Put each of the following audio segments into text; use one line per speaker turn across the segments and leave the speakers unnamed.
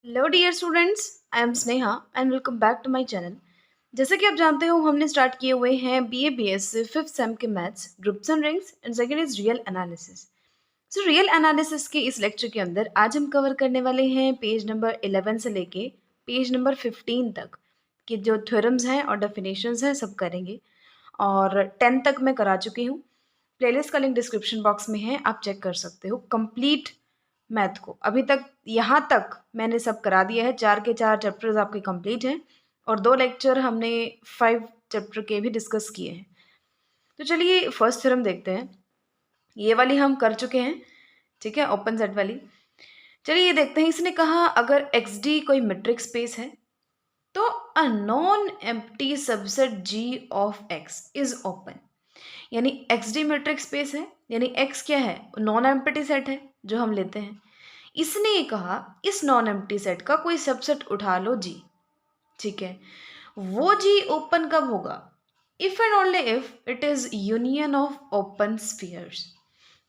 Hello dear students, I am Sneha and welcome back to my channel. जैसे कि आप जानते हो, हमने स्टार्ट किए हुए हैं बीए बीएस से फिफ्थ सेम के maths groups and rings and second is real analysis. So real analysis के इस लेक्चर के अंदर आज हम कवर करने वाले हैं पेज नंबर 11 से लेके पेज नंबर 15 तक कि जो थ्योरम्स हैं और डेफिनेशंस हैं सब करेंगे। और 10 तक मैं करा चुकी हूँ। प्लेलिस्ट का लिंक डिस्क्रिप्शन बॉक्स में है, आप चेक कर सकते हो कंप्लीट मैथ को। अभी तक यहाँ तक मैंने सब करा दिया है, 4 के 4 चैप्टर्स आपके कंप्लीट हैं और 2 लेक्चर हमने 5 चैप्टर के भी डिस्कस किए हैं। तो चलिए फर्स्ट थ्योरम देखते हैं। ये वाली हम कर चुके हैं, ठीक है, ओपन सेट वाली। चलिए ये देखते हैं। इसने कहा अगर एक्स डी कोई मेट्रिक स्पेस है तो a non empty subset G of X is open. यानी एक्स डी मेट्रिक स्पेस है, यानी एक्स क्या है, नॉन एम्प्टी सेट है जो हम लेते हैं। इसने ये कहा इस नॉन एम्प्टी सेट का कोई सबसेट उठा लो जी, ठीक है। वो जी ओपन कब होगा? If and only if it is union of open spheres.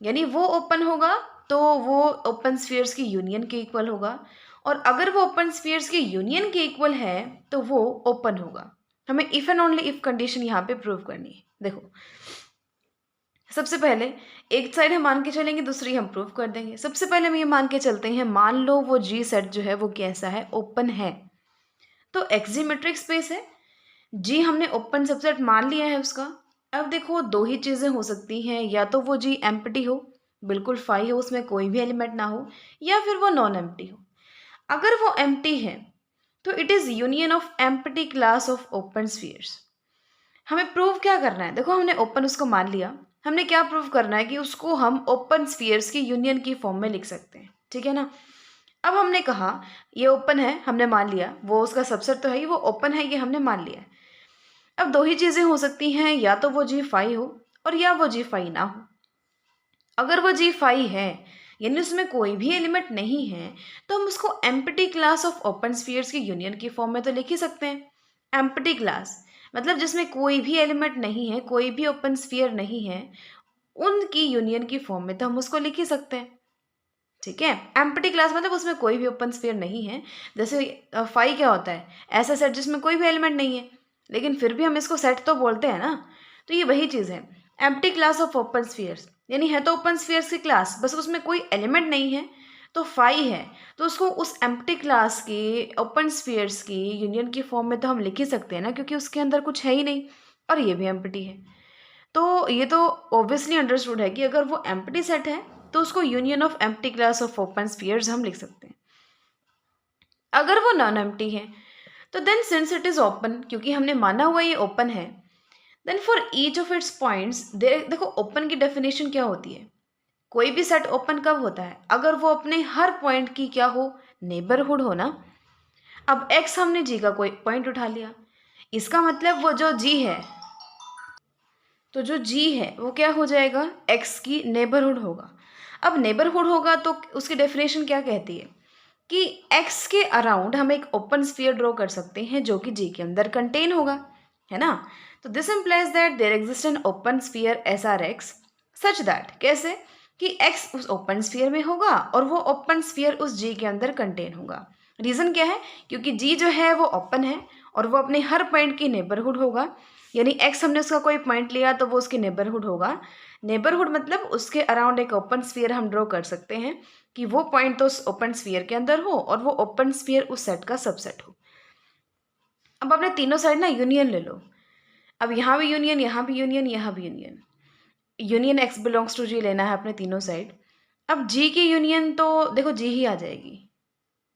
यानी वो ओपन होगा तो वो ओपन स्फीयर्स की यूनियन के इक्वल होगा, और अगर वो ओपन स्फीयर्स की यूनियन के इक्वल है तो वो ओपन होगा। हमें if and only if condition यहाँ पे प्रूव करनी है। देखो, सबसे पहले एक साइड हम मान के चलेंगे, दूसरी हम प्रूव कर देंगे। सबसे पहले हम ये मान के चलते हैं, मान लो वो जी सेट जो है वो कैसा है, ओपन है। तो एक्स जी मेट्रिक स्पेस है, जी हमने ओपन सबसेट मान लिया है उसका। अब देखो, दो ही चीज़ें हो सकती हैं, या तो वो जी एम्प्टी हो, बिल्कुल फाई हो, उसमें कोई भी एलिमेंट ना हो, या फिर वो नॉन एम्प्टी हो। अगर वो एम्प्टी है तो it is union of empty class of open spheres. हमें प्रूव क्या करना है? देखो, हमने ओपन उसको मान लिया, हमने क्या प्रूव करना है कि उसको हम ओपन स्फीयर्स की यूनियन की फॉर्म में लिख सकते हैं, ठीक है ना। अब हमने कहा ये ओपन है, हमने मान लिया, वो उसका सबसेट तो है ही, वो ओपन है, ये हमने मान लिया है। अब दो ही चीज़ें हो सकती हैं, या तो वो जी फाई हो और या वो जी फाई ना हो। अगर वो जी फाई है यानी उसमें कोई भी एलिमेंट नहीं है, तो हम उसको empty class of open spheres की यूनियन की फॉर्म में तो लिख ही सकते हैं। एम्प्टी क्लास मतलब जिसमें कोई भी एलिमेंट नहीं है, कोई भी ओपन स्फीयर नहीं है, उनकी यूनियन की फॉर्म में तो हम उसको लिख ही सकते हैं, ठीक है। एम्प्टी क्लास मतलब उसमें कोई भी ओपन स्फीयर नहीं है। जैसे फाई क्या होता है, ऐसा सेट जिसमें कोई भी एलिमेंट नहीं है, लेकिन फिर भी हम इसको सेट तो बोलते हैं ना। तो ये वही चीज़ है, empty class of open spheres, यानी है तो ओपन स्फीयर्स की क्लास, बस उसमें कोई एलिमेंट नहीं है, तो फाई है, तो उसको उस एम्प्टी क्लास की ओपन स्फीयर्स की यूनियन की फॉर्म में तो हम लिख ही सकते हैं ना, क्योंकि उसके अंदर कुछ है ही नहीं और ये भी एम्प्टी है। तो ये तो ऑब्वियसली अंडरस्टूड है कि अगर वो एम्प्टी सेट है तो उसको union of empty class of open spheres हम लिख सकते हैं। अगर वो नॉन एम्प्टी है तो then since it is open, क्योंकि हमने माना हुआ ये ओपन है, then for each of its points देखो ओपन की डेफिनेशन क्या होती है। कोई भी सेट ओपन कब होता है? अगर वो अपने हर पॉइंट की क्या हो, नेबरहुड हो ना। अब एक्स हमने जी का कोई पॉइंट उठा लिया, इसका मतलब वो जो जी है, तो जो जी है वो क्या हो जाएगा, एक्स की नेबरहुड होगा। अब नेबरहुड होगा तो उसकी डेफिनेशन क्या कहती है कि एक्स के अराउंड हम एक ओपन स्फीयर ड्रॉ कर सकते हैं जो कि जी के अंदर कंटेन होगा, है ना। तो this implies that there exist an open sphere S are X such that, कैसे कि एक्स उस ओपन स्फीयर में होगा और वो ओपन स्फीयर उस जी के अंदर कंटेन होगा। रीज़न क्या है? क्योंकि जी जो है वो ओपन है और वो अपने हर पॉइंट की नेबरहुड होगा, यानी एक्स हमने उसका कोई पॉइंट लिया तो वो उसकी नेबरहुड होगा। नेबरहुड मतलब उसके अराउंड एक ओपन स्फीयर हम ड्रॉ कर सकते हैं कि वो पॉइंट तो उस ओपन स्फीयर के अंदर हो और वो ओपन स्फीयर उस सेट का सबसेट हो। अब आपने तीनों साइड ना यूनियन ले लो। अब यहाँ भी यूनियन, यहाँ भी यूनियन, यहाँ भी union. Union x belongs to G लेना है अपने तीनों साइड। अब जी की यूनियन तो देखो जी ही आ जाएगी,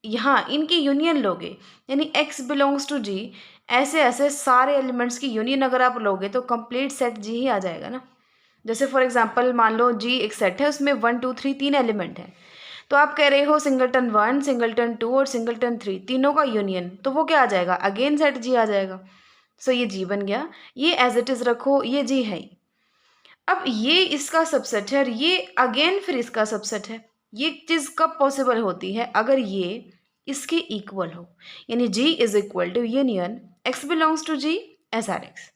यहाँ इनकी यूनियन लोगे यानी एक्स बिलोंग्स टू जी, ऐसे ऐसे सारे एलिमेंट्स की यूनियन अगर आप लोगे तो कंप्लीट सेट जी ही आ जाएगा ना। जैसे फॉर एग्जांपल मान लो जी एक सेट है, उसमें 1 2 3 तीन एलिमेंट हैं, तो आप कह रहे हो सिंगलटन 1 सिंगलटन 2 और सिंगलटन 3 तीनों का यूनियन, तो वो क्या आ जाएगा, अगेन सेट जी आ जाएगा। सो ये जी बन गया, ये एज इट इज़ रखो, ये जी है ही। अब ये इसका सबसेट है और ये अगेन फिर इसका सबसेट है। ये चीज़ कब पॉसिबल होती है? अगर ये इसके इक्वल हो, यानी g is equal to union x belongs to g S are X,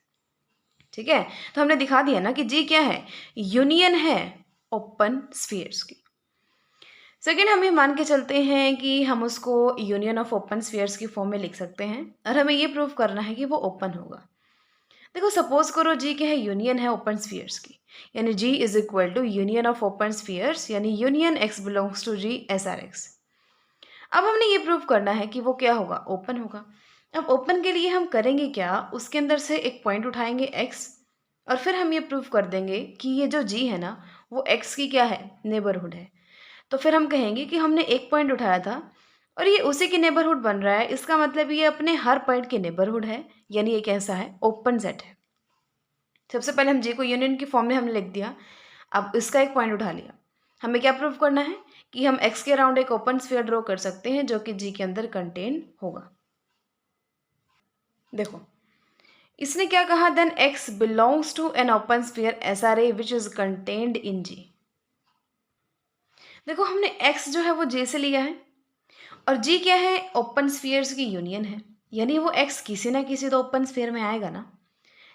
ठीक है। तो हमने दिखा दिया ना कि g क्या है, यूनियन है ओपन स्फीयर्स की। सेकंड, हम ये मान के चलते हैं कि हम उसको यूनियन ऑफ ओपन स्फीयर्स की फॉर्म में लिख सकते हैं और हमें ये प्रूव करना है कि वो ओपन होगा। देखो सपोज करो जी क्या है, यूनियन है ओपन स्फीयर्स की, यानी G is equal to union of open spheres, यानी union x belongs to G S are x. अब हमने ये प्रूव करना है कि वो क्या होगा, ओपन होगा। अब ओपन के लिए हम करेंगे क्या, उसके अंदर से एक पॉइंट उठाएंगे x, और फिर हम ये प्रूव कर देंगे कि ये जो g है ना, वो x की क्या है, नेबरहुड है। तो फिर हम कहेंगे कि हमने एक पॉइंट उठाया था और ये उसी की नेबरहुड बन रहा है, इसका मतलब ये अपने हर पॉइंट की नेबरहुड है, यानी ये कैसा है, ओपन सेट है। सबसे पहले हम जी को यूनियन की फॉर्म में हमने लिख दिया। अब इसका एक पॉइंट उठा लिया, हमें क्या प्रूव करना है कि हम x के अराउंड एक ओपन स्फीयर ड्रॉ कर सकते हैं जो कि जी के अंदर कंटेन होगा। देखो इसने क्या कहा, then x belongs to an open sphere S r a which is contained in G. देखो हमने x जो है वो j से लिया है और g क्या है, ओपन स्फीयर्स की यूनियन है, यानी वो x किसी ना किसी तो ओपन स्फीयर में आएगा ना।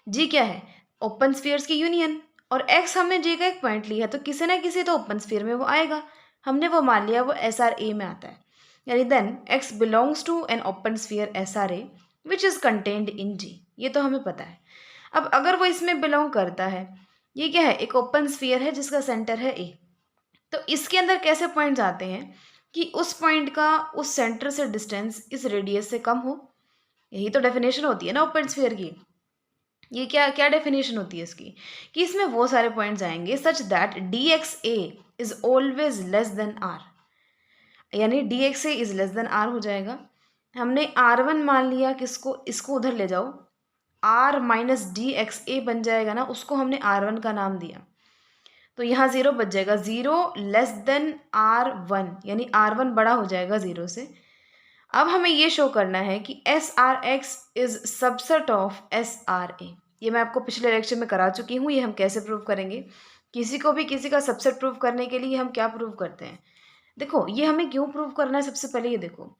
g क्या है, ओपन स्फीयर्स की यूनियन, और x हमने j का एक पॉइंट लिया है तो किसी ना किसी तो ओपन स्फीयर में वो आएगा। हमने वो मान लिया वो एस आर ए में आता है, यानी then x belongs to an open sphere S r a which is contained in G, ये तो हमें पता है। अब अगर वो इसमें बिलोंग करता है, ये क्या है, एक ओपन स्फीयर है जिसका सेंटर है ए, तो इसके अंदर कैसे पॉइंट्स आते हैं कि उस पॉइंट का उस सेंटर से डिस्टेंस इस रेडियस से कम हो। यही तो डेफिनेशन होती है ना ओपन स्फीयर की। ये क्या क्या डेफिनेशन होती है इसकी, कि इसमें वो सारे पॉइंट्स आएंगे such that d x a is always less than r, यानी d x a is less than r हो जाएगा। हमने आर वन मान लिया, किसको, इसको उधर ले जाओ, आर माइनस डी एक्स ए बन जाएगा ना, उसको हमने आर वन का नाम दिया, तो यहाँ जीरो बच जाएगा, zero less than are one, यानी आर वन बड़ा हो जाएगा जीरो से। अब हमें ये शो करना है कि S are x is subset of S r a. ये मैं आपको पिछले लेक्चर में करा चुकी हूँ, ये हम कैसे प्रूव करेंगे। किसी को भी किसी का सबसेट प्रूव करने के लिए हम क्या प्रूव करते हैं, देखो ये हमें क्यों प्रूव करना है, सबसे पहले ये देखो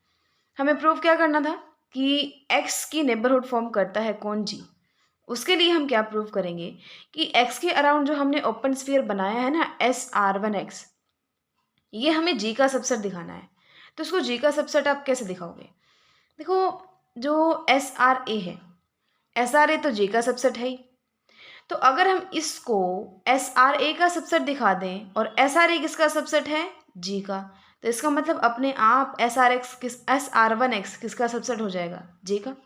हमें प्रूव क्या करना था कि एक्स की नेबरहुड फॉर्म करता है कौन, जी। उसके लिए हम क्या प्रूव करेंगे कि x के अराउंड जो हमने ओपन स्फीयर बनाया है ना एस आर वन एक्स, ये हमें g का सबसेट दिखाना है। तो उसको g का सबसेट आप कैसे दिखाओगे, देखो जो एस आर ए है, एस आर ए तो g का सबसेट है ही, तो अगर हम इसको एस आर ए का सबसेट दिखा दें और एस आर ए किसका सबसेट है, g का, तो इसका मतलब अपने आप एस आर एक्स किस, एस आर वन एक्स किसका सबसेट हो जाएगा, g का।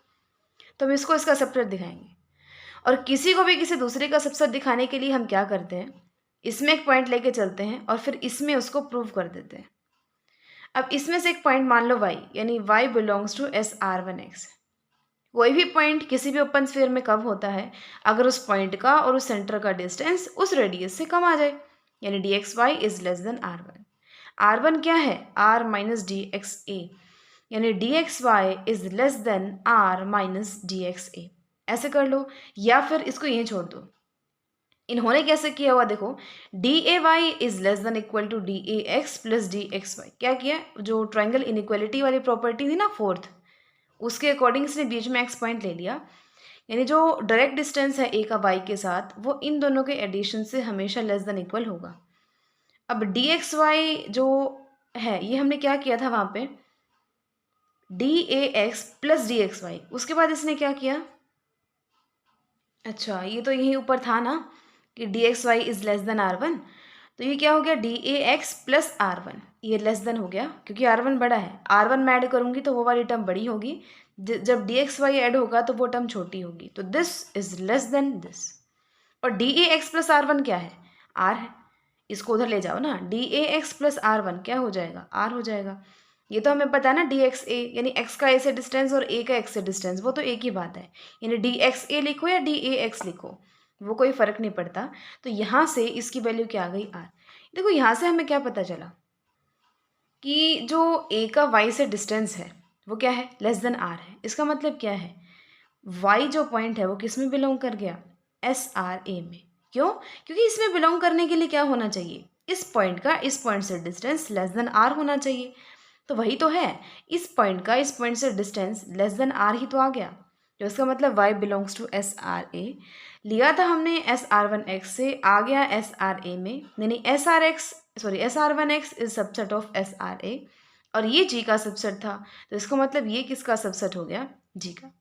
तो हम इसको इसका सबसेट दिखाएंगे। और किसी को भी किसी दूसरे का सबसेट दिखाने के लिए हम क्या करते हैं, इसमें एक पॉइंट लेके चलते हैं और फिर इसमें उसको प्रूव कर देते हैं। अब इसमें से एक पॉइंट मान लो y, यानी y belongs to S R one X. कोई भी पॉइंट किसी भी ओपन स्फीयर में कब होता है, अगर उस पॉइंट का और उस सेंटर का डिस्टेंस उस रेडियस से कम आ जाए, यानी d x Y is less than are one. R one क्या है, r minus d x a, यानी d x Y is less than r minus d x a. ऐसे कर लो, या फिर इसको यहीं छोड़ दो। इन्होंने कैसे किया हुआ देखो, D A Y is less than equal to D A x plus D x Y. क्या किया, जो ट्राइंगल इनइक्वालिटी वाली प्रॉपर्टी थी ना फोर्थ, उसके अकॉर्डिंग इसने बीच में एक्स पॉइंट ले लिया, यानी जो डायरेक्ट डिस्टेंस है ए का वाई के साथ वो इन दोनों के एडिशन से हमेशा लेस देन इक्वल होगा। अब डी एक्स वाई जो है ये हमने क्या किया था वहाँ पे, डी ए x plus D x Y, उसके बाद इसने क्या किया, अच्छा ये तो यहीं ऊपर था ना कि D x Y is less than are one, तो ये क्या हो गया, D A x plus are one, ये लेस देन हो गया क्योंकि आर वन बड़ा है, आर वन में ऐड करूंगी तो वो वाली टर्म बड़ी होगी, जब डी एक्स वाई ऐड होगा तो वो टर्म छोटी होगी, तो this is less than this. और d A x plus are one क्या है, आर है, इसको उधर ले जाओ ना, d A x plus are one क्या हो जाएगा, आर हो जाएगा। ये तो हमें पता है ना, डी एक्स ए यानी एक्स का ए से डिस्टेंस और ए का एक्स से डिस्टेंस वो तो एक ही बात है, यानी डी एक्स ए लिखो या डी ए एक्स लिखो वो कोई फ़र्क नहीं पड़ता। तो यहाँ से इसकी वैल्यू क्या आ गई, आर। देखो यहाँ से हमें क्या पता चला कि जो ए का वाई से डिस्टेंस है वो क्या है, लेस देन आर है। इसका मतलब क्या है, वाई जो पॉइंट है वो किस में बिलोंग कर गया, एस आर ए में। क्यों, क्योंकि इसमें बिलोंग करने के लिए क्या होना चाहिए, इस पॉइंट का इस पॉइंट से डिस्टेंस लेस देन आर होना चाहिए, तो वही तो है, इस पॉइंट का इस पॉइंट से डिस्टेंस लेस देन आर ही तो आ गया, तो इसका मतलब y belongs to S r a. लिया था हमने एस आर वन एक्स से, आ गया एस आर ए में, यानी S are x sorry SR1X is subset of SRA, और ये G का सबसेट था, तो इसका मतलब ये किसका सबसेट हो गया? G का।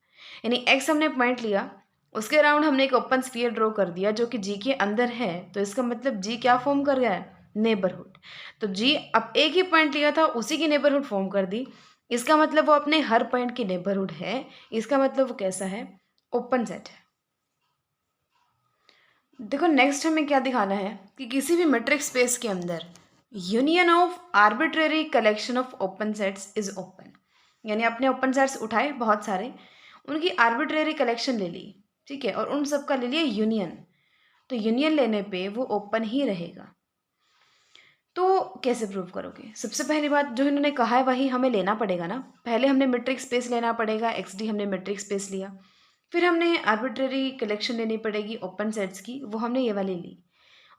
यानी X हमने पॉइंट लिया, उसके अराउंड हमने एक ओपन स्फीयर ड्रॉ कर दिया जो कि G के अंदर है, तो इसका मतलब G क्या फॉर्म कर गया है? नेबरहुड। तो G अब एक ही पॉइंट लिया था, उसी की नेबरहुड फॉर्म कर दी, इसका मतलब वो अपने हर पॉइंट की नेबरहुड है, इसका मतलब वो कैसा है? ओपन सेट है। देखो नेक्स्ट हमें क्या दिखाना है कि किसी भी मेट्रिक स्पेस के अंदर union of arbitrary collection of open sets is open. यानी आपने ओपन सेट्स उठाए बहुत सारे, उनकी आर्बिट्रेरी कलेक्शन ले ली, ठीक है, और उन सब का ले लिया यूनियन, तो यूनियन लेने पे वो ओपन ही रहेगा। तो कैसे प्रूव करोगे? सबसे पहली बात जो इन्होंने कहा है वही हमें लेना पड़ेगा ना। पहले हमने मेट्रिक स्पेस लेना पड़ेगा, XD हमने मेट्रिक स्पेस लिया, फिर हमने आर्बिट्रेरी कलेक्शन लेनी पड़ेगी ओपन सेट्स की, वो हमने ये वाली ली।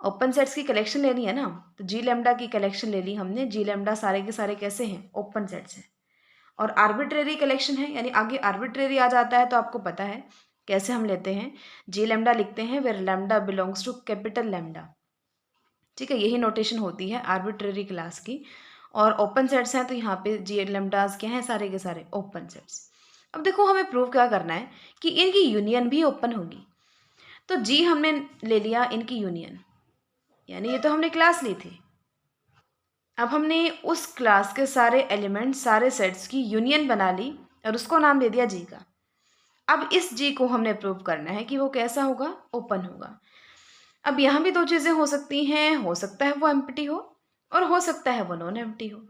ओपन सेट्स की कलेक्शन लेनी है ना, तो जी लेमडा की कलेक्शन ले ली हमने। जी लेमडा सारे के सारे कैसे हैं? ओपन सेट्स हैं। और आर्बिट्रेरी कलेक्शन है, यानी आगे आर्बिट्रेरी आ जाता है, तो आपको पता है कैसे हम लेते हैं। जी लेमडा लिखते हैं where lambda belongs to capital lambda, ठीक है, यही नोटेशन होती है आर्बिट्रेरी क्लास की। और ओपन सेट्स हैं तो यहाँ पे जी लेमडाज क्या हैं? सारे के सारे ओपन सेट्स। अब देखो हमें प्रूव क्या करना है कि इनकी यूनियन भी ओपन होगी। तो जी हमने ले लिया इनकी यूनियन, यानी ये तो हमने क्लास ली थी। अब हमने उस क्लास के सारे एलिमेंट, सारे सेट्स की यूनियन बना ली और उसको नाम दे दिया जी का। अब इस जी को हमने प्रूव करना है कि वो कैसा होगा? ओपन होगा। अब यहाँ भी दो चीज़ें हो सकती हैं, हो सकता है वो एम्प्टी हो और हो सकता है वो नॉन एम्प्टी हो।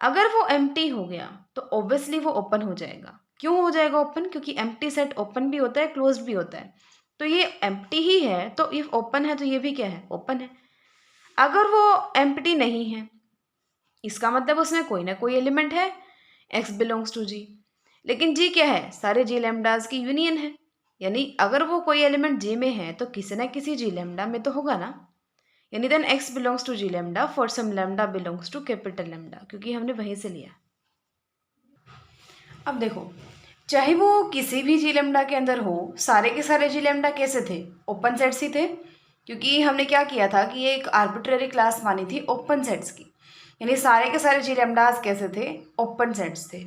अगर वो एम्प्टी हो गया तो ऑब्वियसली वो ओपन हो जाएगा। क्यों हो जाएगा ओपन? क्योंकि एम्प्टी सेट ओपन भी होता है, क्लोज्ड भी होता है। तो ये एम्प्टी ही है, तो इफ ओपन है तो ये भी क्या है? ओपन है। अगर वो एम्प्टी नहीं है, इसका मतलब उसमें कोई ना कोई एलिमेंट है, एक्स बिलोंग्स टू जी। लेकिन जी क्या है? सारे जी लेमडाज की यूनियन है, यानी अगर वो कोई एलिमेंट जी में है तो किसी ना किसी जी लेमडा में तो होगा ना। यानी then X belongs to G lambda for some lambda belongs to capital lambda, क्योंकि हमने वहीं से लिया। अब देखो, चाहे वो किसी भी जी लेमडा के अंदर हो, सारे के सारे जी लेमडा कैसे थे? ओपन सेट्स ही थे, क्योंकि हमने क्या किया था कि ये एक आर्बिट्रेरी क्लास मानी थी ओपन सेट्स की। यानी सारे के सारे जी लेमडास कैसे थे? ओपन सेट्स थे।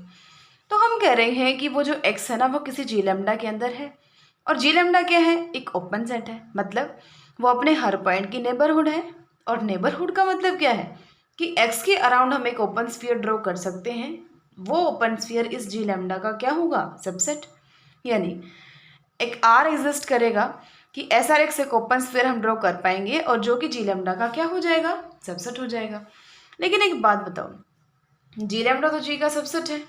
तो हम कह रहे हैं कि वो जो एक्स है ना, वो किसी जी लेमडा के अंदर है, और जी लेमडा क्या है? एक ओपन सेट है, मतलब वो अपने हर पॉइंट की नेबरहुड है। और नेबरहुड का मतलब क्या है? कि एक्स के अराउंड हम एक ओपन स्फीयर ड्रॉ कर सकते हैं, वो ओपन स्फीयर इस जी लेमडा का क्या होगा? सबसेट। यानी एक आर एग्जिस्ट करेगा कि एस आर एक्स एक ओपन स्फीयर हम ड्रॉ कर पाएंगे, और जो कि जी लेमडा का क्या हो जाएगा? सबसेट हो जाएगा। लेकिन एक बात बताओ, जी लेमडा तो जी का सबसेट है,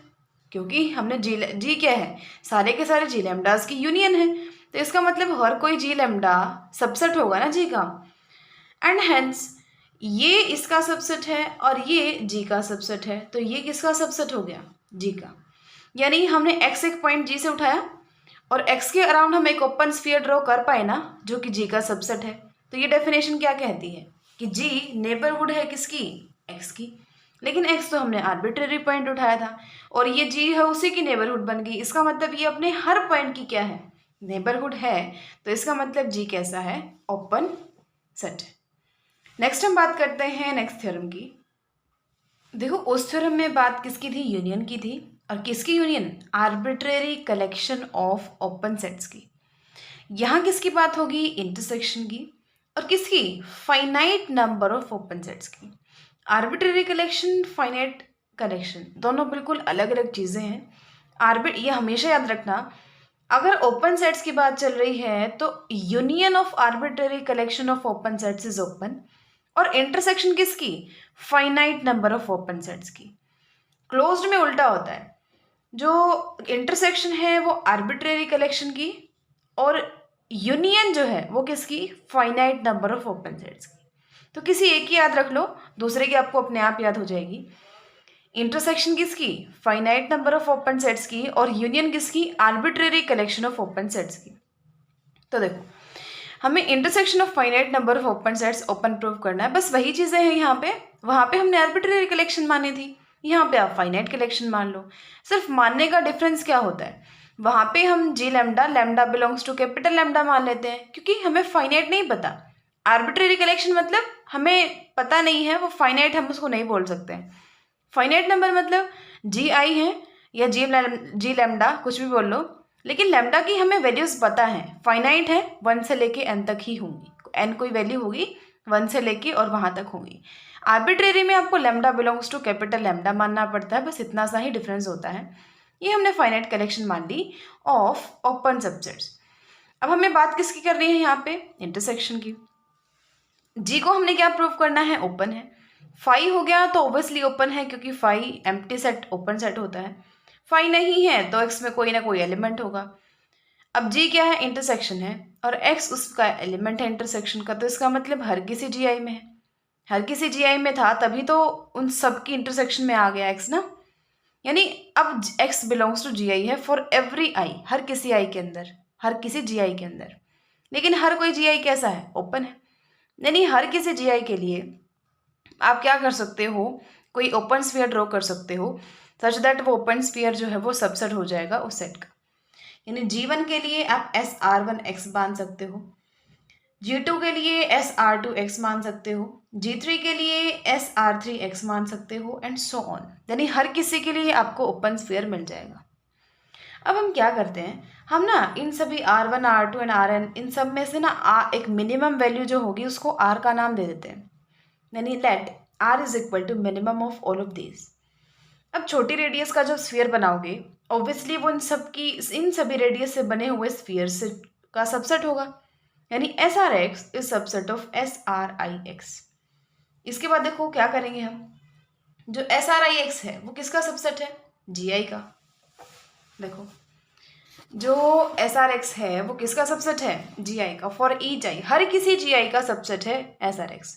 क्योंकि हमने जी क्या है? सारे के सारे जी लेमडास की यूनियन है, तो इसका मतलब हर कोई जी लेमडा सबसेट होगा ना जी का। एंड हेंस ये इसका सबसेट है और ये जी का सबसेट है, तो ये किसका सबसेट हो गया? जी का। यानी हमने एक्स एक पॉइंट जी से उठाया और एक्स के अराउंड हम एक ओपन स्फीयर ड्रॉ कर पाए ना, जो कि जी का सबसेट है। तो ये डेफिनेशन क्या कहती है कि जी नेबरहुड है किसकी? एक्स की। लेकिन एक्स तो हमने आर्बिट्रेरी पॉइंट उठाया था, और ये जी है उसी की नेबरहुड बन गई। इसका मतलब ये अपने हर पॉइंट की क्या है? नेबरहुड है। तो इसका मतलब जी कैसा है? Open set. नेक्स्ट हम बात करते हैं नेक्स्ट थ्योरम की। देखो उस थ्योरम में बात किसकी थी? यूनियन की थी। और किसकी union? Arbitrary collection of open sets की। यहाँ किसकी बात होगी? इंटरसेक्शन की। और किसकी? Finite number of open sets की। आर्बिट्रेरी कलेक्शन, फाइनाइट कलेक्शन, दोनों बिल्कुल अलग अलग चीज़ें हैं। ये हमेशा याद रखना, अगर ओपन सेट्स की बात चल रही है तो union of arbitrary collection of open sets is open, और इंटरसेक्शन किसकी? Finite number of open sets की। क्लोज्ड में उल्टा होता है, जो इंटरसेक्शन है वो आर्बिट्रेरी कलेक्शन की, और यूनियन जो है वो किसकी? Finite number of open sets की। तो किसी एक की याद रख लो, दूसरे की आपको अपने आप याद हो जाएगी। इंटरसेक्शन किसकी? Finite number of open sets की, और यूनियन किसकी? Arbitrary collection of open sets की। तो देखो हमें intersection of finite number of open sets open prove करना है, बस वही चीज़ें हैं यहाँ पे। वहाँ पे हमने आर्बिट्रेरी कलेक्शन मानी थी, यहाँ पे आप फाइनाइट कलेक्शन मान लो। सिर्फ मानने का डिफरेंस क्या होता है? वहाँ पे हम G lambda, lambda belongs to capital lambda मान लेते हैं, क्योंकि हमें फाइनाइट नहीं पता। आर्बिट्रेरी कलेक्शन मतलब हमें पता नहीं है, वो फाइनाइट, हम उसको नहीं बोल सकते हैं। फाइनाइट नंबर मतलब जी आई है या जी लैम्डा, कुछ भी बोल लो, लेकिन लैम्डा की हमें वैल्यूज पता है, फाइनाइट है, 1 से लेके n तक ही होंगी, n कोई वैल्यू होगी 1 से लेके और वहाँ तक होंगी। आर्बिट्रेरी में आपको lambda belongs to capital lambda मानना पड़ता है, बस इतना सा ही डिफरेंस होता है। ये हमने फाइनाइट कलेक्शन मान ली ऑफ ओपन सबसेट्स। अब हमें बात किसकी कर रही है यहाँ पे, इंटरसेक्शन की। जी को हमने क्या प्रूव करना है, ओपन है। फाई हो गया तो ऑब्वियसली ओपन है, क्योंकि phi empty set open set होता है। फाई नहीं है तो एक्स में कोई ना कोई एलिमेंट होगा। अब जी क्या है, इंटरसेक्शन है, और एक्स उसका एलिमेंट है इंटरसेक्शन का, तो इसका मतलब हर किसी जी आई में है। हर किसी जी आई में था तभी तो उन सब की इंटरसेक्शन में आ गया एक्स ना। यानी अब एक्स बिलोंग्स टू जी आई है फॉर एवरी आई, हर किसी आई के अंदर, हर किसी जी आई के अंदर। लेकिन हर कोई जी आई कैसा है, ओपन है। यानी हर किसी जी आई के लिए आप क्या कर सकते हो, कोई ओपन स्फीयर ड्रॉ कर सकते हो सच दैट वो ओपन स्फीयर जो है वो सबसेट हो जाएगा उस सेट का। यानी G1 के लिए आप SR1X मान सकते हो, G2 के लिए SR2X मान सकते हो, G3 के लिए SR3X मान सकते हो, एंड सो ऑन। यानी हर किसी के लिए आपको ओपन स्फीयर मिल जाएगा। अब हम क्या करते हैं, हम ना इन सभी R1 R2 एंड Rn, इन सब में से ना एक मिनिमम वैल्यू जो होगी उसको R का नाम दे देते हैं। यानी let R is equal to minimum of all of these. अब छोटी रेडियस का जब स्फीयर बनाओगे, ऑब्वियसली वो इन सभी रेडियस से बने हुए स्फीयर से का सबसेट होगा। यानी SRX is subset of SRIX। इसके बाद देखो क्या करेंगे हम, जो SRIX है वो किसका सबसेट है, GI का। देखो जो SRX है वो किसका सबसेट है, GI का। फॉर ईच आई, हर किसी GI का सबसेट है SRX,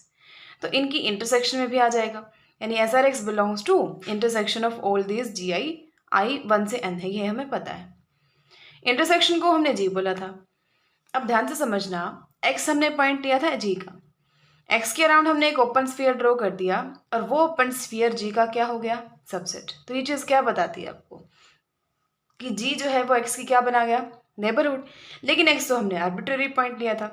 तो इनकी इंटरसेक्शन में भी आ जाएगा। यानी SRX belongs to intersection of all these GI, I 1 से n है, ये हमें पता है। इंटरसेक्शन को हमने G बोला था। अब ध्यान से समझना, X हमने पॉइंट लिया था G का, X के अराउंड हमने एक ओपन स्फीयर ड्रॉ कर दिया, और वो ओपन स्फीयर G का क्या हो गया, सबसेट। तो ये चीज़ क्या बताती है आपको कि G जो है वो X की क्या बना गया, नेबरहुड। लेकिन X तो हमने आर्बिट्रेरी पॉइंट लिया था,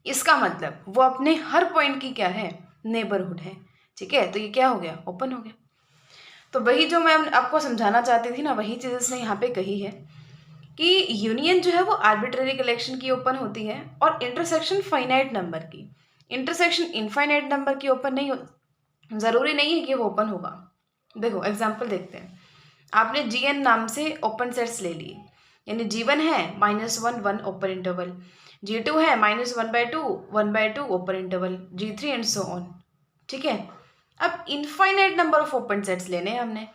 इसका मतलब वो अपने हर पॉइंट की क्या है, नेबरहुड है। ठीक है, तो ये क्या हो गया, ओपन हो गया। तो वही जो मैं आपको समझाना चाहती थी ना, वही चीज़ इसने यहाँ पे कही है कि यूनियन जो है वो आर्बिट्रेरी कलेक्शन की ओपन होती है, और इंटरसेक्शन फाइनाइट नंबर की। इंटरसेक्शन इनफाइनाइट नंबर की ओपन नहीं हो, ज़रूरी नहीं है कि वो ओपन होगा। देखो एग्जाम्पल देखते हैं। आपने GN नाम से ओपन सेट्स ले लिए, यानी G1 है -1 1 ओपन इंटरवल, G2 है -1/2 1/2 open interval, G3 and so on. ठीक है, अब infinite number of open sets लेने हैं हमने,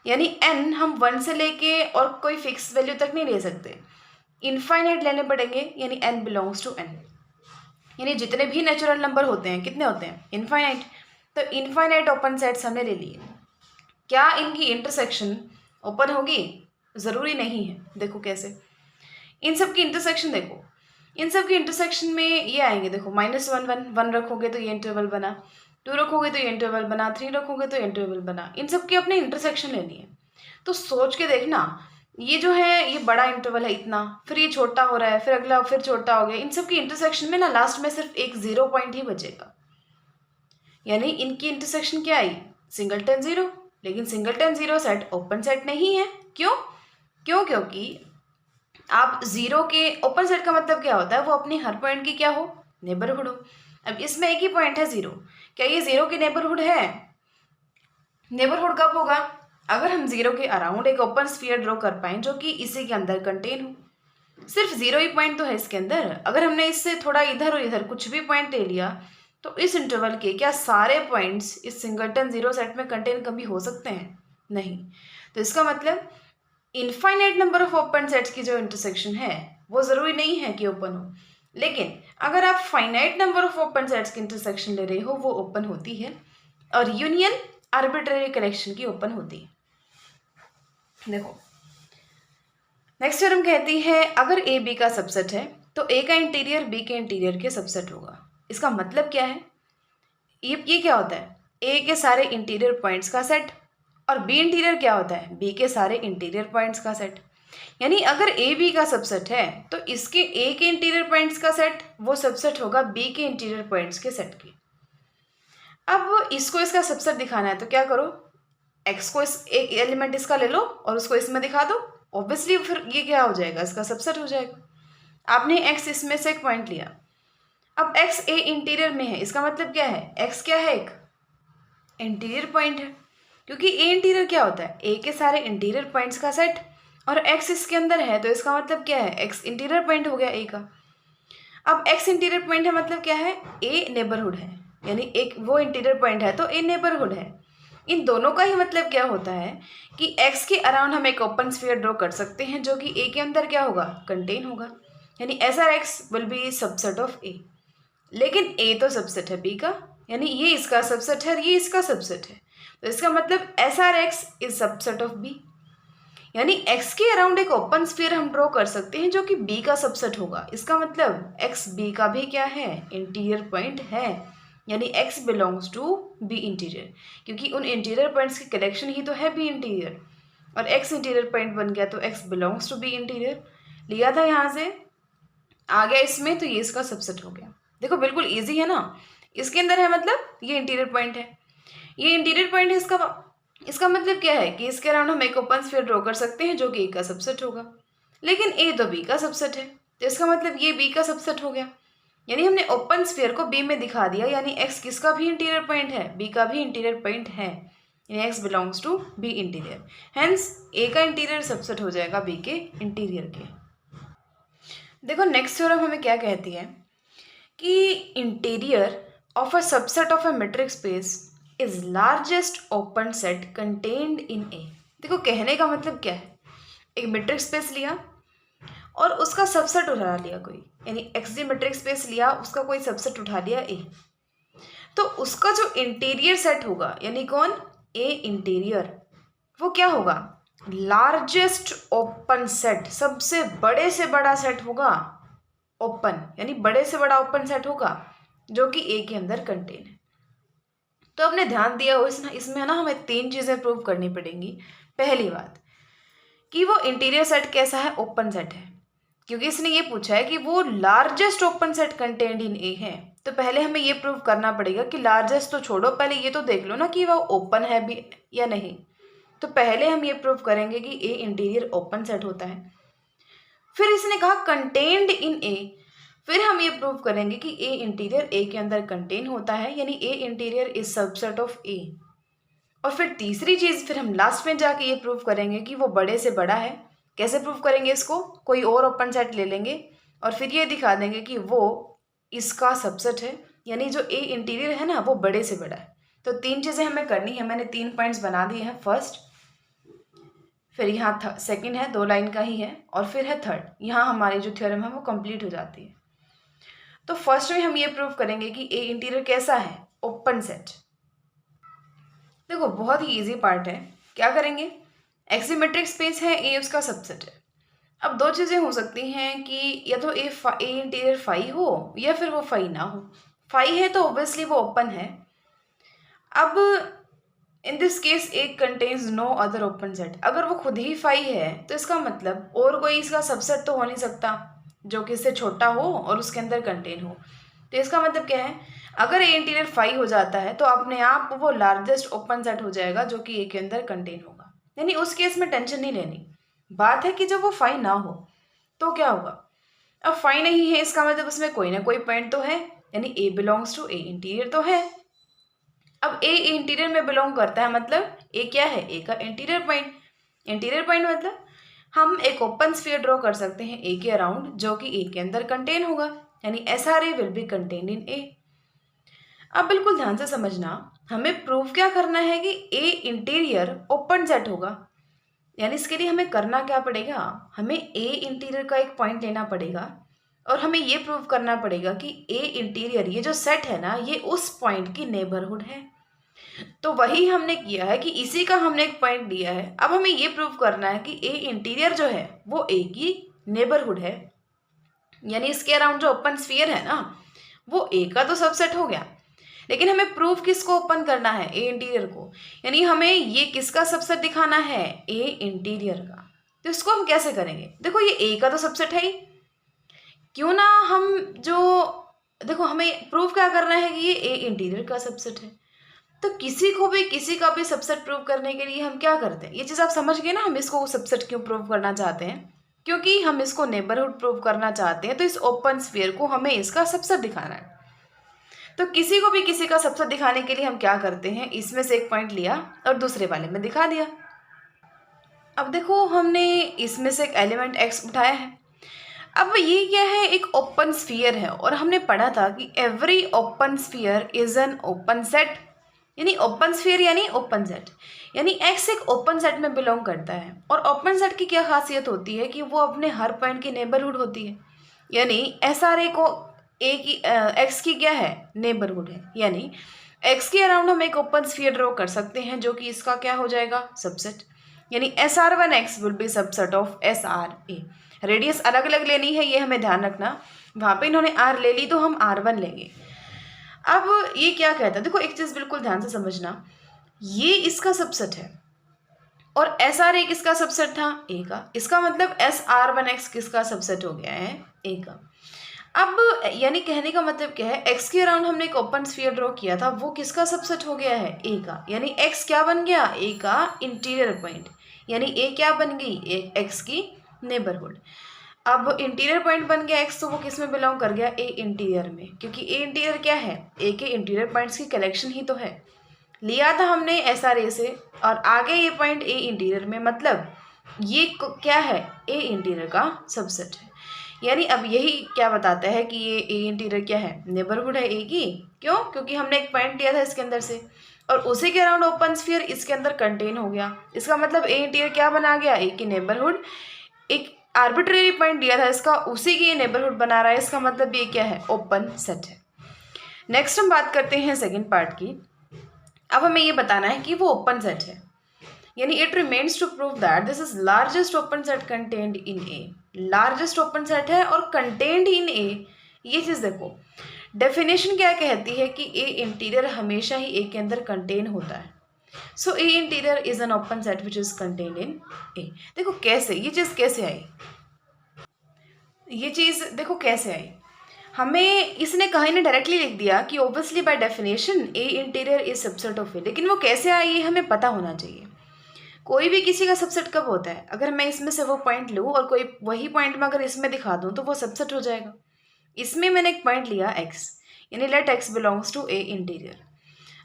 यानी n हम 1 से लेके और कोई फिक्स वैल्यू तक नहीं ले सकते, इनफाइनाइट लेने पड़ेंगे। यानी n बिलोंग्स टू n, यानी जितने भी नेचुरल नंबर होते हैं कितने होते हैं, इनफाइनाइट। तो इनफाइनाइट ओपन सेट्स हमने ले लिए। क्या इनकी इंटरसेक्शन ओपन होगी, ज़रूरी नहीं है। देखो कैसे, इन सब की इंटरसेक्शन देखो, इन सब की इंटरसेक्शन में ये आएंगे। देखो -1 1 1 रखोगे तो ये इंटरवल बना, 2 रखोगे तो ये इंटरवल बना, 3 रखोगे तो ये इंटरवल बना। इन सब की अपने इंटरसेक्शन लेनी है। तो सोच के देखना, ये जो है ये बड़ा इंटरवल है इतना, फिर ये छोटा हो रहा है, फिर अगला फिर छोटा हो गया। इन सब की इंटरसेक्शन में ना लास्ट में सिर्फ एक 0 पॉइंट ही बचेगा। यानी इनकी इंटरसेक्शन क्या आई, सिंगलटन 0। लेकिन सिंगलटन 0 सेट ओपन सेट नहीं है। क्यों, क्योंकि आप 0 के ओपन सेट का मतलब क्या होता है, वो अपनी हर पॉइंट की क्या हो, नेबरहुड हो। अब इसमें एक ही पॉइंट है 0, क्या ये 0 की नेबरहुड है, नेबरहुड कब होगा, अगर हम 0 के अराउंड एक ओपन स्फीयर ड्रॉ कर पाए जो कि इसी के अंदर कंटेन हो। सिर्फ 0 ही पॉइंट तो है इसके अंदर, अगर हमने इससे थोड़ा इधर और इधर कुछ भी पॉइंट ले लिया तो इस इंटरवल के क्या सारे पॉइंट्स इस सिंगलटन 0 सेट में कंटेन कभी हो सकते हैं, नहीं। तो इसका मतलब infinite number of open sets की जो इंटरसेक्शन है वो ज़रूरी नहीं है कि ओपन हो, लेकिन अगर आप finite number of open sets की इंटरसेक्शन ले रहे हो वो ओपन होती है, और यूनियन आर्बिट्रेरी कलेक्शन की ओपन होती है। देखो नेक्स्ट थ्योरम कहती है, अगर ए बी का सबसेट है तो ए का इंटीरियर बी के इंटीरियर के सबसेट होगा। इसका मतलब क्या है, ये क्या होता है, ए के सारे इंटीरियर पॉइंट्स का सेट, और बी इंटीरियर क्या होता है, बी के सारे इंटीरियर पॉइंट्स का सेट। यानी अगर ए बी का सबसेट है तो इसके ए के इंटीरियर पॉइंट्स का सेट वो सबसेट होगा बी के इंटीरियर पॉइंट्स के सेट के। अब इसको इसका सबसेट दिखाना है तो क्या करो, एक्स को इस एक एलिमेंट इसका ले लो और उसको इसमें दिखा दो, ऑब्वियसली फिर ये क्या हो जाएगा, इसका सबसेट हो जाएगा। आपने एक्स इसमें से एक पॉइंट लिया, अब एक्स ए इंटीरियर में है, इसका मतलब क्या है, एक्स क्या है, एक इंटीरियर पॉइंट है, क्योंकि ए इंटीरियर क्या होता है, ए के सारे इंटीरियर पॉइंट्स का सेट, और एक्स इसके अंदर है तो इसका मतलब क्या है, एक्स इंटीरियर पॉइंट हो गया ए का। अब एक्स इंटीरियर पॉइंट है मतलब क्या है, ए नेबरहुड है, यानी एक वो इंटीरियर पॉइंट है तो ए नेबरहुड है। इन दोनों का ही मतलब क्या होता है कि एक्स के अराउंड हम एक ओपन स्फीयर ड्रॉ कर सकते हैं जो कि ए के अंदर क्या होगा, कंटेन होगा, यानी S are x will be subset of A. लेकिन ए तो सबसेट है बी का, यानी ये इसका सबसेट है, ये इसका सबसेट है, तो इसका मतलब S are x is subset of B. यानी एक्स के अराउंड एक ओपन स्फीयर हम ड्रॉ कर सकते हैं जो कि बी का सबसेट होगा, इसका मतलब एक्स बी का भी क्या है, इंटीरियर पॉइंट है, यानी X belongs to B interior, क्योंकि उन इंटीरियर पॉइंट्स की कलेक्शन ही तो है बी इंटीरियर, और एक्स इंटीरियर पॉइंट बन गया तो X belongs to B interior. लिया था यहाँ से, आ गया इसमें, तो ये इसका सबसेट हो गया। देखो बिल्कुल ईजी है ना, इसके अंदर है मतलब ये इंटीरियर पॉइंट है, ये इंटीरियर पॉइंट है, इसका मतलब क्या है कि इसके अराउंड हम एक ओपन स्फीयर ड्रॉ कर सकते हैं जो कि ए का सबसेट होगा। लेकिन ए तो बी का सबसेट है, तो इसका मतलब ये बी का सबसेट हो गया, यानी हमने ओपन स्फीयर को बी में दिखा दिया, यानी एक्स किसका भी इंटीरियर पॉइंट है, बी का भी इंटीरियर पॉइंट है, यानी X belongs to B interior, hence A का इंटीरियर सबसेट हो जाएगा बी के इंटीरियर के। देखो नेक्स्ट थ्योरम हमें क्या कहती है कि interior of a subset of a metric space is largest open set contained in A. देखो कहने का मतलब क्या है, एक मेट्रिक स्पेस लिया और उसका सबसेट उठा लिया कोई, यानी एक्स डी मेट्रिक स्पेस लिया, उसका कोई सबसेट उठा लिया ए, तो उसका जो इंटीरियर सेट होगा, यानी कौन, ए इंटीरियर, वो क्या होगा, लार्जेस्ट ओपन सेट, सबसे बड़े से बड़ा सेट होगा, ओपन यानी बड़े से बड़ा ओपन सेट होगा जो कि ए के अंदर कंटेन है। तो आपने ध्यान दिया हो इसमें है ना, हमें 3 चीज़ें प्रूव करनी पड़ेंगी। पहली बात कि वो इंटीरियर सेट कैसा है, ओपन सेट है, क्योंकि इसने ये पूछा है कि वो largest open set contained in A है, तो पहले हमें ये प्रूव करना पड़ेगा कि लार्जेस्ट तो छोड़ो, पहले ये तो देख लो ना कि वो ओपन है भी या नहीं। तो पहले हम ये प्रूव करेंगे कि ए इंटीरियर ओपन सेट होता है। फिर इसने कहा कंटेन्ड इन ए, फिर हम ये प्रूव करेंगे कि ए इंटीरियर ए के अंदर कंटेन होता है, यानी ए इंटीरियर इज सबसेट ऑफ ए। और फिर तीसरी चीज़ फिर हम लास्ट में जाके ये प्रूव करेंगे कि वो बड़े से बड़ा है। कैसे प्रूव करेंगे इसको, कोई और ओपन सेट ले लेंगे और फिर ये दिखा देंगे कि वो इसका सबसेट है, यानी जो ए इंटीरियर है ना वो बड़े से बड़ा है। तो 3 चीज़ें हमें करनी है, मैंने 3 पॉइंट्स बना दिए हैं, फर्स्ट, फिर यहाँ सेकंड है 2 लाइन का ही है, और फिर है थर्ड, यहाँ हमारी जो थ्योरम है वो कंप्लीट हो जाती है। तो फर्स्ट में हम ये प्रूव करेंगे कि ए इंटीरियर कैसा है, ओपन सेट। देखो बहुत ही इजी पार्ट है, क्या करेंगे, एक्सीमेट्रिक स्पेस है, ए उसका सबसेट है। अब 2 चीज़ें हो सकती हैं कि या तो ए इंटीरियर फाई हो या फिर वो फाई ना हो। फाई है तो ऑब्वियसली वो ओपन है। अब in this case A contains no other open set, अगर वो खुद ही फाई है तो इसका मतलब और कोई इसका सबसेट तो हो नहीं सकता जो कि इससे छोटा हो और उसके अंदर कंटेन हो। तो इसका मतलब क्या है, अगर ए इंटीरियर फाई हो जाता है तो अपने आप वो लार्जेस्ट ओपन सेट हो जाएगा जो कि ए के अंदर कंटेन होगा, यानी उस केस में टेंशन नहीं लेनी। बात है कि जब वो फाई ना हो तो क्या होगा, अब फाई नहीं है इसका मतलब उसमें कोई ना कोई पॉइंट तो है, यानी ए बिलोंग्स टू ए इंटीरियर तो है। अब ए इंटीरियर में बिलोंग करता है मतलब ए क्या है, ए का इंटीरियर पॉइंट। इंटीरियर पॉइंट मतलब हम एक ओपन स्फीयर ड्रॉ कर सकते हैं ए के अराउंड जो कि ए के अंदर कंटेन होगा, यानी S r a will be contain in A. अब बिल्कुल ध्यान से समझना, हमें प्रूव क्या करना है कि ए इंटीरियर ओपन सेट होगा, यानी इसके लिए हमें करना क्या पड़ेगा, हमें ए इंटीरियर का एक पॉइंट लेना पड़ेगा और हमें ये प्रूव करना पड़ेगा कि ए इंटीरियर ये जो सेट है ना ये उस पॉइंट की नेबरहुड है। तो वही हमने किया है कि इसी का हमने एक पॉइंट लिया है। अब हमें ये प्रूव करना है कि ए इंटीरियर जो है वो ए की नेबरहुड है, यानी इसके अराउंड जो ओपन स्फीयर है ना वो ए का तो सबसेट हो गया, लेकिन हमें प्रूफ किसको ओपन करना है, ए इंटीरियर को, यानी हमें ये किसका सबसेट दिखाना है, ए इंटीरियर का। तो इसको हम कैसे करेंगे? देखो ये ए का तो सबसेट है ही, क्यों ना हम जो देखो हमें प्रूव क्या करना है कि ये ए इंटीरियर का सबसेट है। तो किसी को भी किसी का भी सबसेट प्रूव करने के लिए हम क्या करते हैं, ये चीज़ आप समझ गए ना, हम इसको सबसेट क्यों प्रूव करना चाहते हैं, क्योंकि हम इसको नेबरहुड प्रूव करना चाहते हैं। तो इस ओपन स्फीयर को हमें इसका सबसेट दिखाना है। तो किसी को भी किसी का सबसेट दिखाने के लिए हम क्या करते हैं, इसमें से एक पॉइंट लिया और दूसरे वाले में दिखा दिया। अब देखो हमने इसमें से एक एलिमेंट एक्स उठाया है। अब ये क्या है, एक ओपन स्फीयर है और हमने पढ़ा था कि every open sphere is an open set, यानी ओपन स्फीयर यानी ओपन सेट, यानी एक्स एक ओपन सेट में बिलोंग करता है। और ओपन सेट की क्या खासियत होती है कि वो अपने हर पॉइंट की नेबरहुड होती है, यानी एस आर ए को ए की एक्स की क्या है, नेबरहुड है। यानी एक्स के अराउंड हम एक ओपन स्फीयर ड्रॉ कर सकते हैं जो कि इसका क्या हो जाएगा, सबसेट। यानी S R one x will be subset of S r A. Radius अलग अलग लेनी है, ये हमें ध्यान रखना। वहाँ पे इन्होंने आर ले ली तो हम आर वन लेंगे। अब ये क्या कहता है, देखो एक चीज़ बिल्कुल ध्यान से समझना, ये इसका सबसेट है और एस आर ए किसका सबसेट था, ए का। इसका मतलब एस आर वन एक्स किसका सबसेट हो गया है, ए का। अब यानी कहने का मतलब क्या है, एक्स के अराउंड हमने एक ओपन स्फीयर ड्रॉ किया था, वो किसका सबसेट हो गया है, ए का। यानी एक्स क्या बन गया, ए का इंटीरियर पॉइंट। यानी ए क्या बन गई, एक्स की नेबरहुड। अब इंटीरियर पॉइंट बन गया एक्स, तो वो किस में बिलोंग कर गया, ए इंटीरियर में, क्योंकि ए इंटीरियर क्या है, ए के इंटीरियर पॉइंट्स की कलेक्शन ही तो है। लिया था हमने एस आर ए से और आगे ये पॉइंट ए इंटीरियर में, मतलब ये क्या है, ए इंटीरियर का सबसेट है। यानी अब यही क्या बताता है कि ये ए इंटीरियर क्या है, नेबरहुड है ए की। क्यों, क्योंकि हमने एक पॉइंट लिया था इसके अंदर से और उसी के अराउंड ओपन स्फीयर इसके अंदर कंटेन हो गया। इसका मतलब ए इंटीरियर क्या बना गया, ए की नेबरहुड। एक आर्बिट्रेरी पॉइंट दिया था इसका, उसी की ये नेबरहुड बना रहा है, इसका मतलब ये क्या है, ओपन सेट है। नेक्स्ट हम बात करते हैं सेकंड पार्ट की। अब हमें ये बताना है कि वो ओपन सेट है, यानी it remains to prove that this is largest open set contained in A. Largest open set है और कंटेन्ड इन ए, ये चीज़ देखो। डेफिनेशन क्या कहती है कि ए इंटीरियर हमेशा ही ए के अंदर कंटेन होता है। So A interior is an open set which is contained in A. देखो कैसे ये चीज़ कैसे आई, ये चीज़ देखो कैसे आई। हमें इसने कहीं ने डायरेक्टली लिख दिया कि obviously by definition A interior is subset of A, लेकिन वो कैसे आई ये हमें पता होना चाहिए। कोई भी किसी का सबसेट कब होता है, अगर मैं इसमें से वो पॉइंट लूँ और कोई वही पॉइंट मैं अगर इसमें दिखा दूँ तो वो सबसेट हो जाएगा। इसमें मैंने एक पॉइंट लिया एक्स, यानी let X belongs to A interior.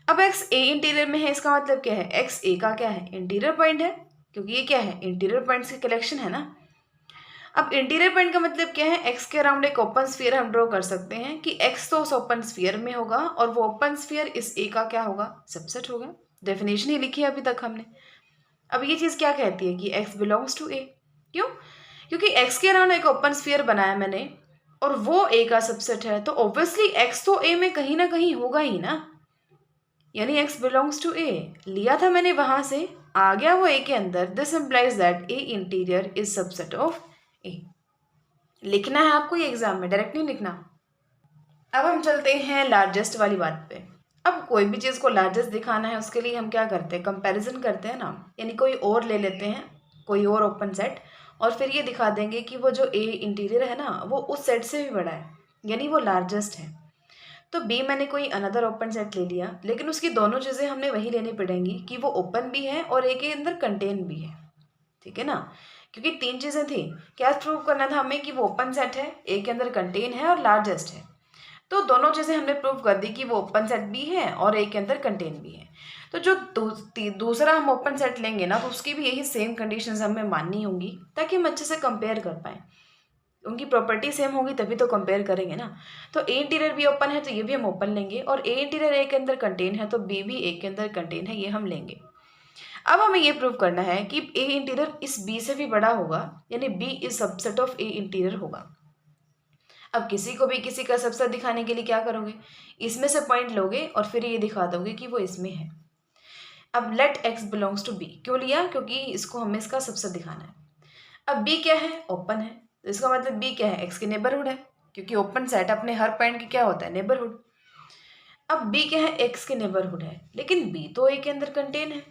अब एक्स ए इंटीरियर में है, इसका मतलब क्या है, एक्स ए का क्या है, इंटीरियर पॉइंट है, क्योंकि ये क्या है, इंटीरियर पॉइंट्स की कलेक्शन है ना। अब इंटीरियर पॉइंट का मतलब क्या है, एक्स के अराउंड एक ओपन स्फीयर हम ड्रॉ कर सकते हैं कि एक्स तो उस ओपन स्फीयर में होगा और वो ओपन स्फीयर इस ए का क्या होगा, सबसेट होगा। डेफिनेशन ही लिखी है अभी तक हमने। अब ये चीज़ क्या कहती है कि x बिलोंग्स टू a। क्यों, क्योंकि x के अराउंड एक ओपन स्फीयर बनाया मैंने और वो a का सबसेट है, तो ऑब्वियसली x तो a में कहीं ना कहीं होगा ही ना। यानी x बिलोंग्स टू a लिया था मैंने, वहां से आ गया वो a के अंदर। This implies that a interior is subset of a। लिखना है आपको ये एग्जाम में, डायरेक्ट नहीं लिखना। अब हम चलते हैं लार्जेस्ट वाली बात पे। अब कोई भी चीज़ को लार्जेस्ट दिखाना है उसके लिए हम क्या करते हैं, कंपैरिजन करते हैं ना। यानी कोई और ले लेते हैं, कोई और ओपन सेट, और फिर ये दिखा देंगे कि वो जो ए इंटीरियर है ना वो उस सेट से भी बड़ा है, यानी वो लार्जेस्ट है। तो बी मैंने कोई अनदर ओपन सेट ले लिया, लेकिन उसकी दोनों चीज़ें हमने वही लेनी पड़ेंगी कि वो ओपन भी है और ए के अंदर कंटेन भी है, ठीक है ना। क्योंकि तीन चीज़ें थी, क्या प्रूव करना था हमें कि वो ओपन सेट है, ए के अंदर कंटेन है और लार्जेस्ट है। तो दोनों चीज़ें हमने प्रूव कर दी कि वो ओपन सेट भी है और ए के अंदर कंटेन भी है। तो जो दूसरा हम ओपन सेट लेंगे ना, तो उसकी भी यही सेम कंडीशंस हमें माननी होंगी ताकि हम अच्छे से कंपेयर कर पाएँ। उनकी प्रॉपर्टी सेम होगी तभी तो कंपेयर करेंगे ना। तो ए इंटीरियर भी ओपन है तो ये भी हम ओपन लेंगे, और ए इंटीरियर ए के अंदर कंटेन है तो बी भी ए के अंदर कंटेन है, ये हम लेंगे। अब हमें ये प्रूव करना है कि ए इंटीरियर इस बी से भी बड़ा होगा, यानी B is subset of A interior होगा। अब किसी को भी किसी का सबसेट दिखाने के लिए क्या करोगे, इसमें से पॉइंट लोगे और फिर ये दिखा दोगे कि वो इसमें है। अब let X belongs to B क्यों लिया, क्योंकि इसको हमें इसका सबसेट दिखाना है। अब बी क्या है, ओपन है, तो इसका मतलब बी क्या है, एक्स की नेबरहुड है, क्योंकि ओपन सेट अपने हर पॉइंट की क्या होता है, नेबरहुड। अब बी क्या है, एक्स की नेबरहुड है, लेकिन बी तो ए के अंदर कंटेन है।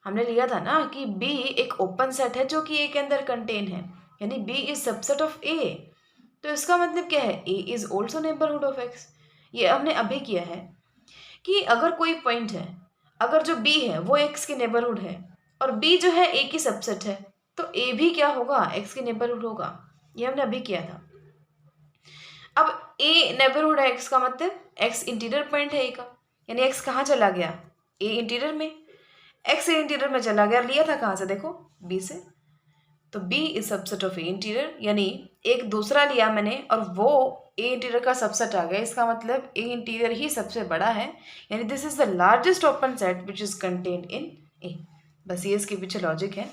हमने लिया था ना कि बी एक ओपन सेट है जो कि ए के अंदर कंटेन है, यानी B is subset of A. तो इसका मतलब क्या है, A is also neighbourhood of x. ये हमने अभी किया है कि अगर कोई पॉइंट है, अगर जो बी है वो एक्स की नेबरहुड है और बी जो है ए की सबसेट है, तो ए भी क्या होगा, एक्स की नेबरहुड होगा। ये हमने अभी किया था। अब ए नेबरहुड है एक्स का मतलब एक्स इंटीरियर पॉइंट है ए का, यानी एक्स कहाँ चला गया, ए इंटीरियर में। एक्स ए इंटीरियर में चला गया, लिया था कहाँ से, देखो बी से। तो B is subset of A interior, यानी एक दूसरा लिया मैंने और वो ए इंटीरियर का सबसेट आ गया। इसका मतलब ए इंटीरियर ही सबसे बड़ा है, यानी this is the largest open set which is contained in A. बस ये इसके पीछे लॉजिक है।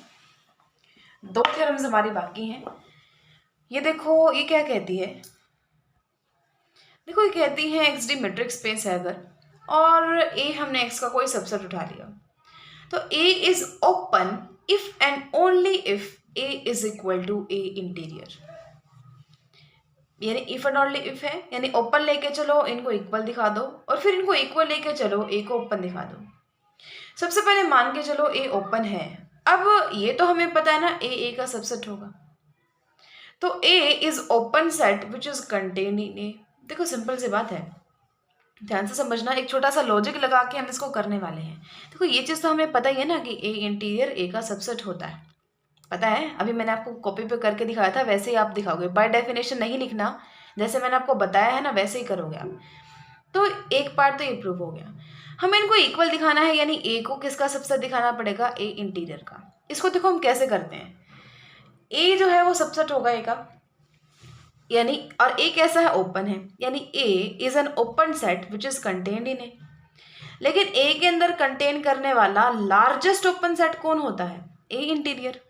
दो थ्योरम्स हमारी बाकी हैं। ये देखो, ये क्या कहती है, देखो ये कहती है एक्स डी मेट्रिक स्पेस है अगर, और ए हमने एक्स का कोई सबसेट उठा लिया, तो A is open if and only if A is equal to A interior. यानी इफ एंड ओनली इफ है, यानी ओपन लेके चलो इनको इक्वल दिखा दो और फिर इनको इक्वल लेके चलो ए को ओपन दिखा दो। सबसे पहले मान के चलो ए ओपन है। अब ये तो हमें पता है ना ए का सबसेट होगा, तो A is open set which is contained in A. देखो सिंपल सी बात है, ध्यान से समझना, एक छोटा सा लॉजिक लगा के हम इसको करने वाले हैं। देखो ये चीज़ तो हमें पता ही है ना कि ए इंटीरियर ए का सबसेट होता है, पता है। अभी मैंने आपको कॉपी पे करके दिखाया था, वैसे ही आप दिखाओगे, बाय डेफिनेशन नहीं लिखना, जैसे मैंने आपको बताया है ना वैसे ही करोगे आप। तो एक पार्ट तो ये प्रूव हो गया। हमें इनको इक्वल दिखाना है, यानी ए को किसका सबसेट दिखाना पड़ेगा, ए इंटीरियर का। इसको देखो हम कैसे करते हैं, ए जो है वो सबसेट होगा ए का, यानी और ए कैसा है, ओपन है, यानी A is an open set which is contained in A. लेकिन ए के अंदर कंटेन करने वाला लार्जेस्ट ओपन सेट कौन होता है, ए इंटीरियर।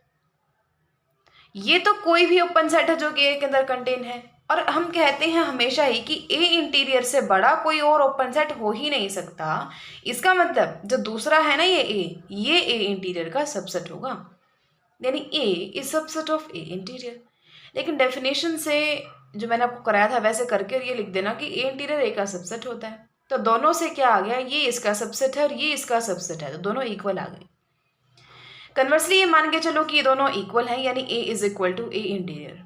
ये तो कोई भी ओपन सेट है जो कि ए के अंदर कंटेन है, और हम कहते हैं हमेशा ही कि ए इंटीरियर से बड़ा कोई और ओपन सेट हो ही नहीं सकता। इसका मतलब जो दूसरा है ना ये ए इंटीरियर का सबसेट होगा, यानी A is subset of A interior. लेकिन डेफिनेशन से जो मैंने आपको कराया था वैसे करके ये लिख देना कि ए इंटीरियर ए का सबसेट होता है। तो दोनों से क्या आ गया, ये इसका सबसेट है और ये इसका सबसेट है, तो दोनों इक्वल आ गए। कन्वर्सली ये मान के चलो कि ये दोनों इक्वल हैं, यानी A is equal to A interior.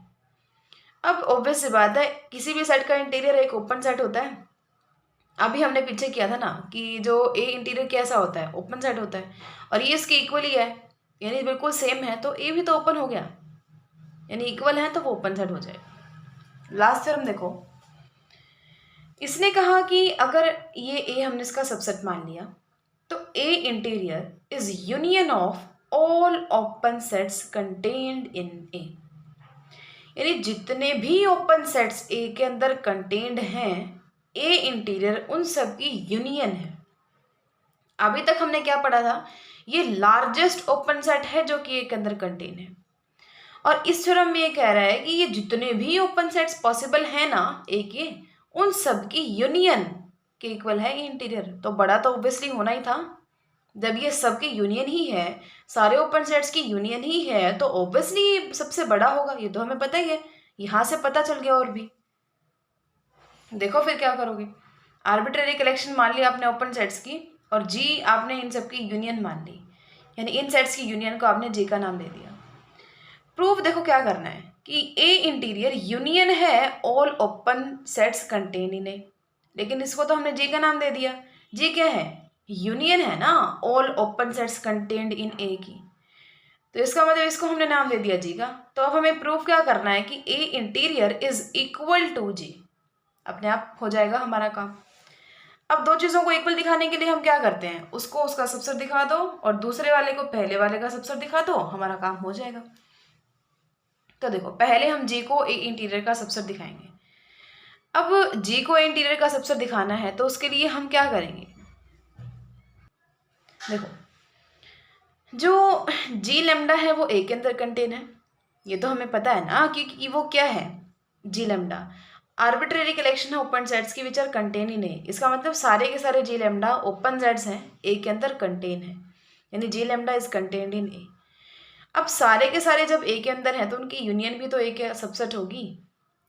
अब ऑब्वियस सी बात है, किसी भी सेट का इंटीरियर एक ओपन सेट होता है। अभी हमने पीछे किया था ना कि जो ए इंटीरियर कैसा होता है, ओपन सेट होता है, और ये इसके इक्वल ही है, यानी बिल्कुल सेम है, तो ए भी तो ओपन हो गया, यानी इक्वल है तो वो ओपन सेट हो जाए। लास्ट थ्योरम देखो, इसने कहा कि अगर ये ए हमने इसका सबसेट मान लिया, तो A interior is union of all open sets contained in A. यानी जितने भी ओपन सेट्स ए के अंदर कंटेन्ड हैं, ए इंटीरियर उन सब की यूनियन है। अभी तक हमने क्या पढ़ा था, ये लार्जेस्ट ओपन सेट है जो कि ए के अंदर कंटेन है, और इस थ्योरम में ये कह रहा है कि ये जितने भी ओपन सेट्स पॉसिबल है ना ए के, उन सब की यूनियन के इक्वल है इंटीरियर। तो बड़ा तो ऑब्वियसली होना ही था, जब ये सबकी यूनियन ही है, सारे ओपन सेट्स की यूनियन ही है, तो ऑब्वियसली सबसे बड़ा होगा, ये तो हमें पता ही है, यहाँ से पता चल गया। और भी देखो फिर क्या करोगे, आर्बिट्रेरी कलेक्शन मान लिया आपने ओपन सेट्स की, और जी आपने इन सब की यूनियन मान ली, यानी इन सेट्स की यूनियन को आपने जी का नाम दे दिया। प्रूफ देखो क्या करना है कि ए इंटीरियर यूनियन है all open sets contain in A, लेकिन इसको तो हमने जी का नाम दे दिया। जी क्या है, यूनियन है ना all open sets contained in A की, तो इसका मतलब इसको हमने नाम दे दिया जी का। तो अब हमें प्रूफ क्या करना है कि A interior is equal to जी, अपने आप हो जाएगा हमारा काम। अब दो चीज़ों को इक्वल दिखाने के लिए हम क्या करते हैं, उसको उसका सबसेट दिखा दो और दूसरे वाले को पहले वाले का सबसेट दिखा दो, हमारा काम हो जाएगा। तो देखो पहले हम जी को ए इंटीरियर का सबसेट दिखाएंगे। अब जी को ए इंटीरियर का सबसेट दिखाना है तो उसके लिए हम क्या करेंगे, देखो जो जी लेमडा है वो ए के अंदर कंटेन है, ये तो हमें पता है ना कि वो क्या है, जी लेमडा आर्बिट्रेरी कलेक्शन है ओपन सेट्स की विच आर कंटेन इन ए। इसका मतलब सारे के सारे जी लेमडा ओपन सेट्स हैं, ए के अंदर कंटेन है, यानी G lambda is contained in A. अब सारे के सारे जब ए के अंदर हैं तो उनकी यूनियन भी तो ए के सबसेट होगी,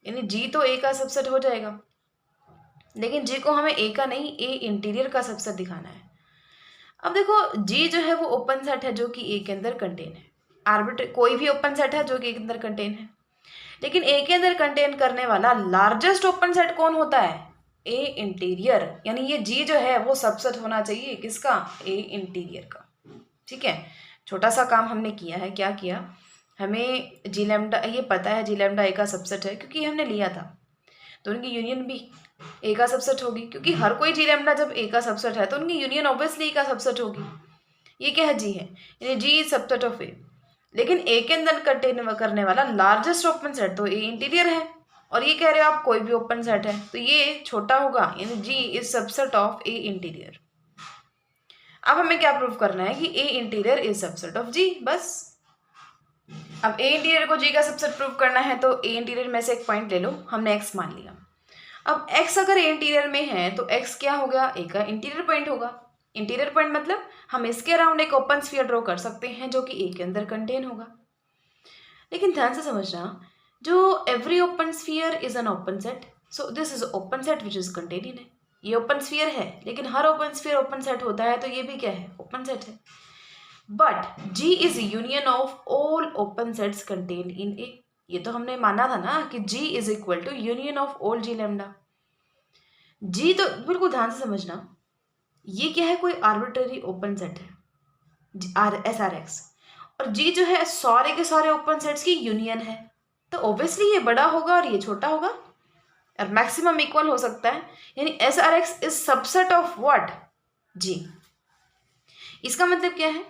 यानी जी तो ए का सबसेट हो जाएगा। लेकिन जी को हमें ए का नहीं, ए इंटीरियर का सबसेट दिखाना है। अब देखो जी जो है वो ओपन सेट है जो कि ए के अंदर कंटेन है। आर्बिट्री कोई भी ओपन सेट है जो कि ए के अंदर कंटेन है, लेकिन ए के अंदर कंटेन करने वाला लार्जेस्ट ओपन सेट कौन होता है? ए इंटीरियर। यानी ये जी जो है वो सबसेट होना चाहिए किसका? ए इंटीरियर का। ठीक है, छोटा सा काम हमने किया है। क्या किया? हमें जी लैम्डा, ये पता है जी लैम्डा ए का सबसेट है क्योंकि हमने लिया था, तो उनकी यूनियन भी ए का सबसेट होगी, क्योंकि हर कोई जी लैम्डा जब ए का सबसेट है तो उनकी यूनियन ऑब्वियसली ए का सबसेट होगी। ये क्या है? जी है, यानी G is subset of A. लेकिन ए के अंदर कंटेन करने वाला लार्जेस्ट ओपन सेट तो ए इंटीरियर है, और ये कह रहे हो आप कोई भी ओपन सेट है, तो ये छोटा होगा, यानी G is subset of A interior. अब हमें क्या प्रूव करना है? कि A interior is subset of G, बस। अब ए इंटीरियर को जी का सबसेट प्रूव करना है तो ए इंटीरियर में से एक पॉइंट ले लो, हमने एक्स मान लिया। अब x अगर ए इंटीरियर में है तो x क्या हो गया? ए का इंटीरियर पॉइंट होगा। इंटीरियर पॉइंट मतलब हम इसके अराउंड एक ओपन स्फीयर ड्रॉ कर सकते हैं जो कि ए के अंदर कंटेन होगा। लेकिन ध्यान से समझना, जो every open sphere is an open set, so this is open set which is contain in A. ये ओपन स्फीयर है, लेकिन हर ओपन स्फीयर ओपन सेट होता है, तो ये भी क्या है? ओपन सेट है। But G is union of all open sets contain in A. ये तो हमने माना था ना कि G is equal to union of all G lambda. G तो बिल्कुल ध्यान से समझना, ये क्या है? कोई आर्बिट्ररी ओपन सेट है, आर एस आर एक्स, और जी जो है सारे के सारे ओपन सेट्स की यूनियन है, तो ऑब्वियसली ये बड़ा होगा और ये छोटा होगा, और मैक्सिमम इक्वल हो सकता है। यानी S are x is subset of what? G. इसका मतलब क्या है?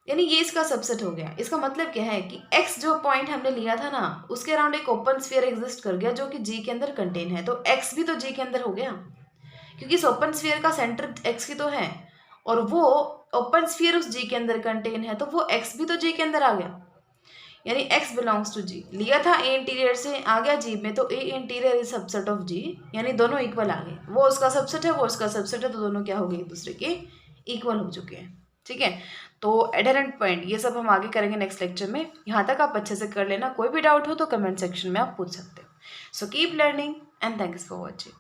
यानी ये इसका सबसेट हो गया। इसका मतलब क्या है कि x जो पॉइंट हमने लिया था ना, उसके अराउंड एक ओपन स्फीयर एग्जिस्ट कर गया जो कि g के अंदर कंटेन है, तो x भी तो g के अंदर हो गया, क्योंकि इस ओपन स्फीयर का सेंटर x की तो है, और वो ओपन स्फीयर उस g के अंदर कंटेन है, तो वो x भी तो g के अंदर आ गया। यानी x बिलोंग्स टू g। लिया था a इंटीरियर से, आ गया g में, तो a interior is subset of g, यानी दोनों इक्वल आ गए। वो उसका सबसेट है, वो उसका सबसेट है, तो दोनों क्या हो गए? एक दूसरे के इक्वल हो चुके हैं। ठीक है, तो एडहेरेंट पॉइंट ये सब हम आगे करेंगे नेक्स्ट लेक्चर में। यहाँ तक आप अच्छे से कर लेना। कोई भी डाउट हो तो कमेंट सेक्शन में आप पूछ सकते हो। So keep learning and thanks for watching.